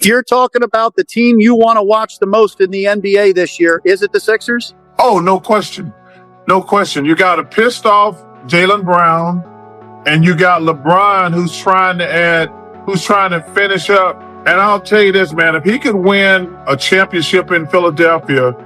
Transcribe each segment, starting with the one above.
If you're talking about the team you want to watch the most in the NBA this year, is it the Sixers? Oh, no question. No question. You got a pissed off Jaylen Brown, and you got LeBron who's trying to finish up. And I'll tell you this, man, if he could win a championship in Philadelphia,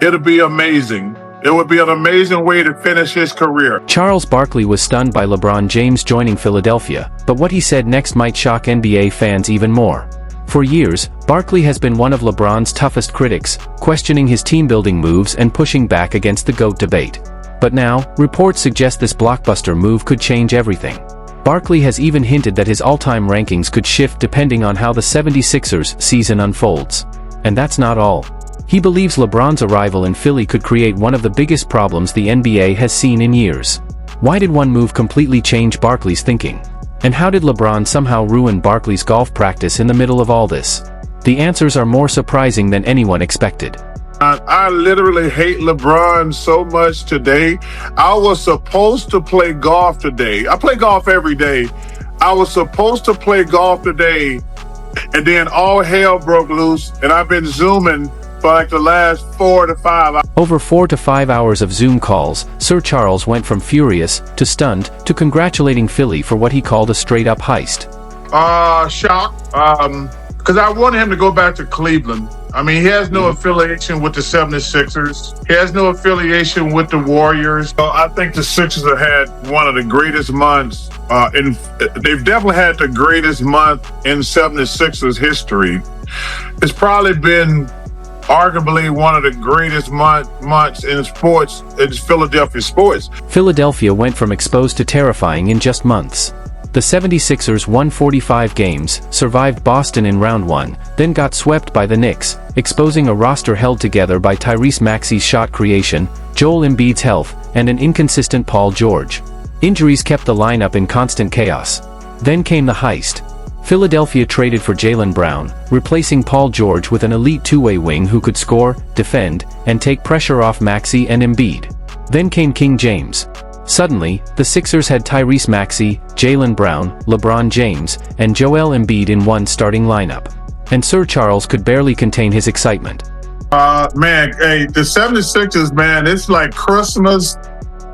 it'll be amazing. It would be an amazing way to finish his career. Charles Barkley was stunned by LeBron James joining Philadelphia, but what he said next might shock NBA fans even more. For years, Barkley has been one of LeBron's toughest critics, questioning his team-building moves and pushing back against the GOAT debate. But now, reports suggest this blockbuster move could change everything. Barkley has even hinted that his all-time rankings could shift depending on how the 76ers season unfolds. And that's not all. He believes LeBron's arrival in Philly could create one of the biggest problems the NBA has seen in years. Why did one move completely change Barkley's thinking? And how did LeBron somehow ruin Barkley's golf practice in the middle of all this? The answers are more surprising than anyone expected. I literally hate LeBron so much today. I was supposed to play golf today. I play golf every day. I was supposed to play golf today, and then all hell broke loose, and I've been Zooming for like the last 4 to 5 hours. Over 4 to 5 hours of Zoom calls, Sir Charles went from furious to stunned to congratulating Philly for what he called a straight-up heist. Shocked, because I wanted him to go back to Cleveland. I mean, he has no affiliation with the 76ers. He has no affiliation with the Warriors. So I think the Sixers have had one of the greatest months. They've definitely had the greatest month in 76ers history. It's probably been arguably one of the greatest months in sports, in Philadelphia sports. Philadelphia went from exposed to terrifying in just months. The 76ers won 45 games, survived Boston in round 1, then got swept by the Knicks, exposing a roster held together by Tyrese Maxey's shot creation, Joel Embiid's health, and an inconsistent Paul George. Injuries kept the lineup in constant chaos. Then came the heist. Philadelphia traded for Jaylen Brown, replacing Paul George with an elite two-way wing who could score, defend, and take pressure off Maxey and Embiid. Then came King James. Suddenly, the Sixers had Tyrese Maxey, Jaylen Brown, LeBron James, and Joel Embiid in one starting lineup. And Sir Charles could barely contain his excitement. The 76ers, man, it's like Christmas.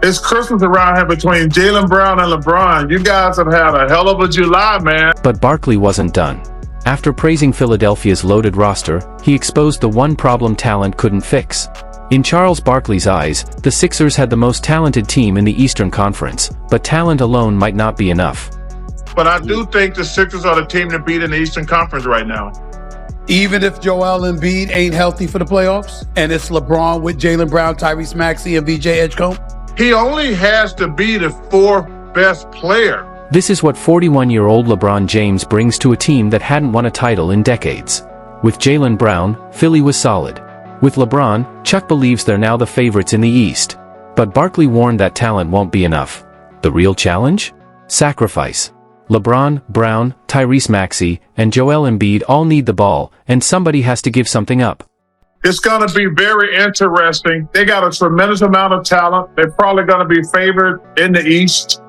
It's Christmas around here between Jaylen Brown and LeBron. You guys have had a hell of a July, man. But Barkley wasn't done. After praising Philadelphia's loaded roster, he exposed the one problem talent couldn't fix. In Charles Barkley's eyes, the Sixers had the most talented team in the Eastern Conference, but talent alone might not be enough. But I do think the Sixers are the team to beat in the Eastern Conference right now. Even if Joel Embiid ain't healthy for the playoffs, and it's LeBron with Jaylen Brown, Tyrese Maxey, and VJ Edgecombe? He only has to be the fourth best player. This is what 41-year-old LeBron James brings to a team that hadn't won a title in decades. With Jaylen Brown, Philly was solid. With LeBron, Chuck believes they're now the favorites in the East. But Barkley warned that talent won't be enough. The real challenge? Sacrifice. LeBron, Brown, Tyrese Maxey, and Joel Embiid all need the ball, and somebody has to give something up. It's going to be very interesting. They got a tremendous amount of talent. They're probably going to be favored in the East.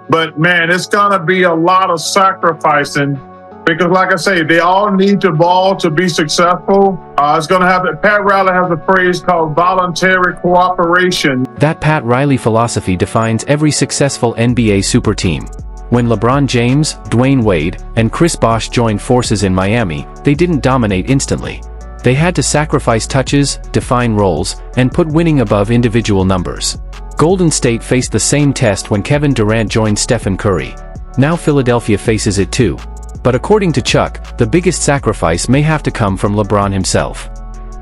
But, man, it's going to be a lot of sacrificing. Because, like I say, they all need the ball to be successful. It's going to have Pat Riley has a phrase called voluntary cooperation. That Pat Riley philosophy defines every successful NBA superteam. When LeBron James, Dwayne Wade, and Chris Bosh joined forces in Miami, they didn't dominate instantly. They had to sacrifice touches, define roles, and put winning above individual numbers. Golden State faced the same test when Kevin Durant joined Stephen Curry. Now Philadelphia faces it too. But according to Chuck, the biggest sacrifice may have to come from LeBron himself.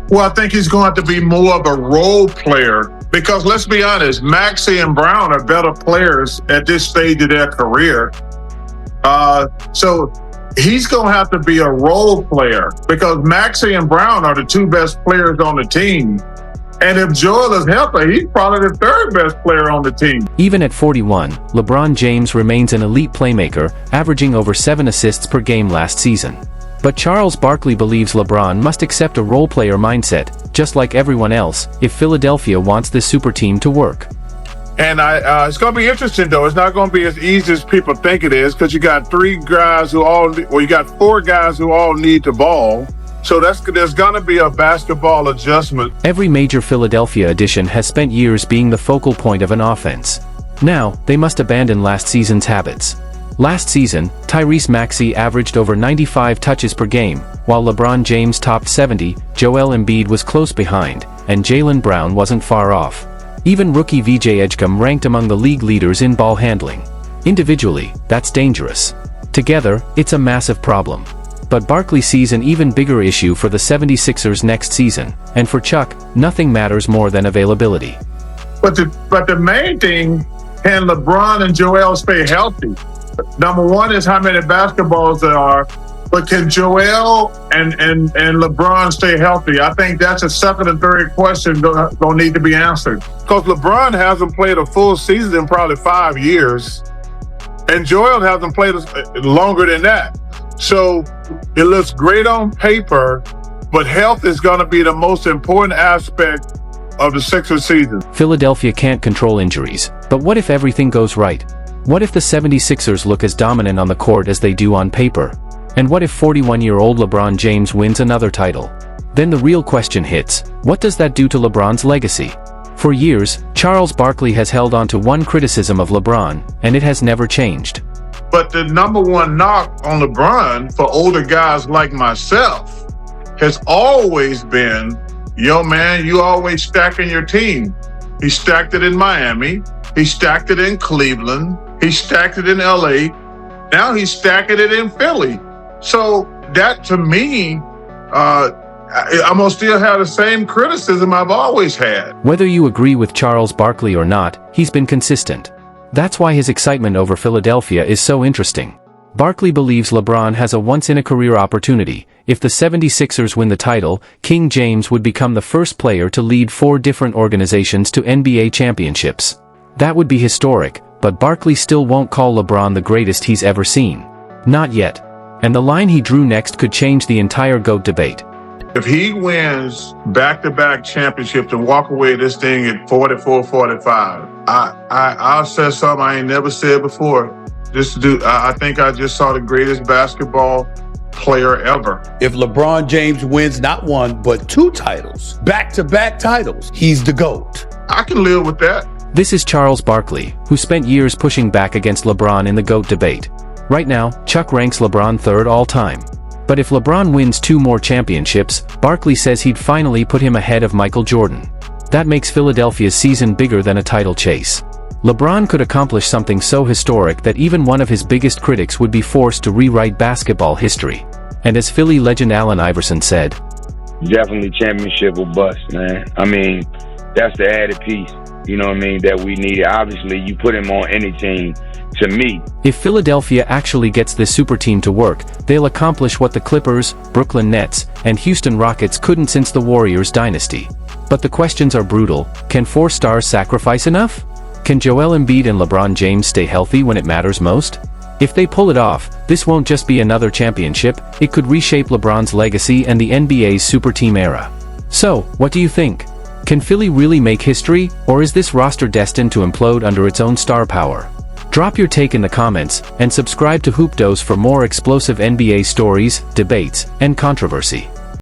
Well, I think he's going to be more of a role player because, let's be honest, Maxey and Brown are better players at this stage of their career. So he's going to have to be a role player because Maxey and Brown are the two best players on the team. And if Joel is healthy, he's probably the third best player on the team. Even at 41, LeBron James remains an elite playmaker, averaging over 7 assists per game last season. But Charles Barkley believes LeBron must accept a role player mindset, just like everyone else, if Philadelphia wants this super team to work. And it's going to be interesting, though. It's not going to be as easy as people think it is because you got you got 4 guys who all need the ball. So there's going to be a basketball adjustment. Every major Philadelphia addition has spent years being the focal point of an offense. Now, they must abandon last season's habits. Last season, Tyrese Maxey averaged over 95 touches per game, while LeBron James topped 70, Joel Embiid was close behind, and Jaylen Brown wasn't far off. Even rookie VJ Edgecombe ranked among the league leaders in ball handling. Individually, that's dangerous. Together, it's a massive problem. But Barkley sees an even bigger issue for the 76ers next season, and for Chuck, nothing matters more than availability. But the main thing, can LeBron and Joel stay healthy? Number one is how many basketballs there are, but can Joel and LeBron stay healthy? I think that's a second and third question gonna need to be answered. Because LeBron hasn't played a full season in probably 5 years, and Joel hasn't played longer than that. So it looks great on paper, but health is going to be the most important aspect of the Sixers season. Philadelphia can't control injuries, but what if everything goes right? What if the 76ers look as dominant on the court as they do on paper? And what if 41-year-old LeBron James wins another title? Then the real question hits, what does that do to LeBron's legacy? For years, Charles Barkley has held on to one criticism of LeBron, and it has never changed. But the number one knock on LeBron for older guys like myself has always been, yo man, you always stacking your team. He stacked it in Miami. He stacked it in Cleveland. He stacked it in LA. Now he's stacking it in Philly. So that, to me, I'm going to still have the same criticism I've always had. Whether you agree with Charles Barkley or not, he's been consistent. That's why his excitement over Philadelphia is so interesting. Barkley believes LeBron has a once-in-a-career opportunity. If the 76ers win the title, King James would become the first player to lead 4 different organizations to NBA championships. That would be historic, but Barkley still won't call LeBron the greatest he's ever seen. Not yet. And the line he drew next could change the entire GOAT debate. If he wins back-to-back championships and walk away this thing at 44-45, I'll say something I ain't never said before. I think I just saw the greatest basketball player ever. If LeBron James wins not 1, but 2 titles, back-to-back titles, he's the GOAT. I can live with that. This is Charles Barkley, who spent years pushing back against LeBron in the GOAT debate. Right now, Chuck ranks LeBron 3rd all time. But if LeBron wins 2 more championships, Barkley says he'd finally put him ahead of Michael Jordan. That makes Philadelphia's season bigger than a title chase. LeBron could accomplish something so historic that even one of his biggest critics would be forced to rewrite basketball history. And as Philly legend Allen Iverson said, definitely championship or bust, man. I mean, that's the added piece, you know what I mean, that we needed. Obviously, you put him on any team. To me, if Philadelphia actually gets this super team to work, they'll accomplish what the Clippers, Brooklyn Nets, and Houston Rockets couldn't since the Warriors dynasty. But the questions are brutal. Can 4 stars sacrifice enough? Can Joel Embiid and LeBron James stay healthy when it matters most? If they pull it off, this won't just be another championship, it could reshape LeBron's legacy and the NBA's super team era. So, what do you think? Can Philly really make history, or is this roster destined to implode under its own star power? Drop your take in the comments, and subscribe to Hoop Dose for more explosive NBA stories, debates, and controversy.